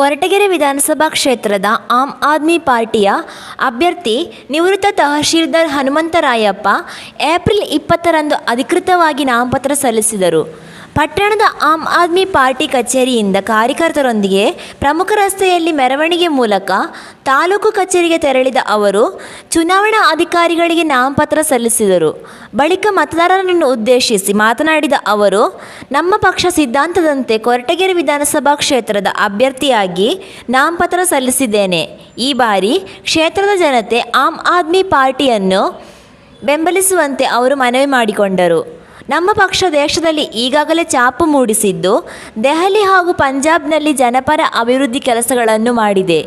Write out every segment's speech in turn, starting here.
ಕೊರಟಗೆರೆ ವಿಧಾನಸಭಾ ಕ್ಷೇತ್ರದ ಆಮ್ ಆದ್ಮಿ ಪಾರ್ಟಿಯ ಅಭ್ಯರ್ಥಿ ನಿವೃತ್ತ ತಹಶೀಲ್ದಾರ್ ಹನುಮಂತರಾಯಪ್ಪ ಏಪ್ರಿಲ್ 20ರಂದು ಅಧಿಕೃತವಾಗಿ ನಾಮಪತ್ರ ಸಲ್ಲಿಸಿದರು. ಪಟ್ಟಣದ ಆಮ್ ಆದ್ಮಿ ಪಾರ್ಟಿ ಕಚೇರಿಯಿಂದ ಕಾರ್ಯಕರ್ತರೊಂದಿಗೆ ಪ್ರಮುಖ ರಸ್ತೆಯಲ್ಲಿ ಮೆರವಣಿಗೆ ಮೂಲಕ ತಾಲೂಕು ಕಚೇರಿಗೆ ತೆರಳಿದ ಅವರು ಚುನಾವಣಾ ಅಧಿಕಾರಿಗಳಿಗೆ ನಾಮಪತ್ರ ಸಲ್ಲಿಸಿದರು. ಬಳಿಕ ಮತದಾರರನ್ನು ಉದ್ದೇಶಿಸಿ ಮಾತನಾಡಿದ ಅವರು, ನಮ್ಮ ಪಕ್ಷ ಸಿದ್ಧಾಂತದಂತೆ ಕೊರಟಗೆರೆ ವಿಧಾನಸಭಾ ಕ್ಷೇತ್ರದ ಅಭ್ಯರ್ಥಿಯಾಗಿ ನಾಮಪತ್ರ ಸಲ್ಲಿಸಿದ್ದೇನೆ. ಈ ಬಾರಿ ಕ್ಷೇತ್ರದ ಜನತೆ ಆಮ್ ಆದ್ಮಿ ಪಾರ್ಟಿಯನ್ನು ಬೆಂಬಲಿಸುವಂತೆ ಅವರು ಮನವಿ ಮಾಡಿಕೊಂಡರು. ನಮ್ಮ ಪಕ್ಷ ದೇಶದಲ್ಲಿ ಈಗಾಗಲೇ ಛಾಪು ಮೂಡಿಸಿದ್ದು, ದೆಹಲಿ ಹಾಗೂ ಪಂಜಾಬ್ನಲ್ಲಿ ಜನಪರ ಅಭಿವೃದ್ಧಿ ಕೆಲಸಗಳನ್ನು ಮಾಡಿದೆ.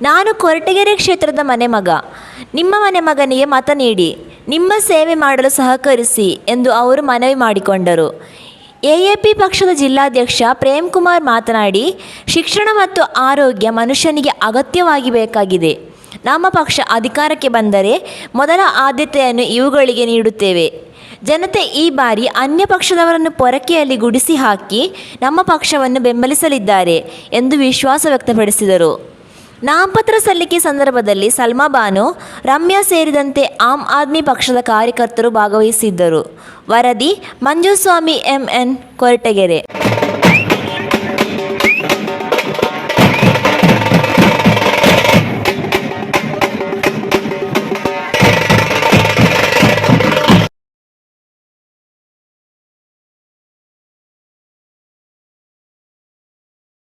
ನಾನು ಕೊರಟಗೆರೆ ಕ್ಷೇತ್ರದ ಮನೆಮಗ. ನಿಮ್ಮ ಮನೆಮಗನಿಗೆ ಮತ ನೀಡಿ ನಿಮ್ಮ ಸೇವೆ ಮಾಡಲು ಸಹಕರಿಸಿ ಎಂದು ಅವರು ಮನವಿ ಮಾಡಿಕೊಂಡರು. ಎಎಪಿ ಪಕ್ಷದ ಜಿಲ್ಲಾಧ್ಯಕ್ಷ ಪ್ರೇಮ್ಕುಮಾರ್ ಮಾತನಾಡಿ, ಶಿಕ್ಷಣ ಮತ್ತು ಆರೋಗ್ಯ ಮನುಷ್ಯನಿಗೆ ಅಗತ್ಯವಾಗಿ ಬೇಕಾಗಿದೆ. ನಮ್ಮ ಪಕ್ಷ ಅಧಿಕಾರಕ್ಕೆ ಬಂದರೆ ಮೊದಲ ಆದ್ಯತೆಯನ್ನು ಇವುಗಳಿಗೆ ನೀಡುತ್ತೇವೆ. ಜನತೆ ಈ ಬಾರಿ ಅನ್ಯ ಪಕ್ಷದವರನ್ನು ಪೊರಕೆಯಲ್ಲಿ ಗುಡಿಸಿ ಹಾಕಿ ನಮ್ಮ ಪಕ್ಷವನ್ನು ಬೆಂಬಲಿಸಲಿದ್ದಾರೆ ಎಂದು ವಿಶ್ವಾಸ ವ್ಯಕ್ತಪಡಿಸಿದರು. ನಾಮಪತ್ರ ಸಲ್ಲಿಕೆ ಸಂದರ್ಭದಲ್ಲಿ ಸಲ್ಮಾ ಬಾನು, ರಮ್ಯಾ ಸೇರಿದಂತೆ ಆಮ್ ಆದ್ಮಿ ಪಕ್ಷದ ಕಾರ್ಯಕರ್ತರು ಭಾಗವಹಿಸಿದ್ದರು. ವರದಿ ಮಂಜುಸ್ವಾಮಿ, MN, ಕೊರಟಗೆರೆ.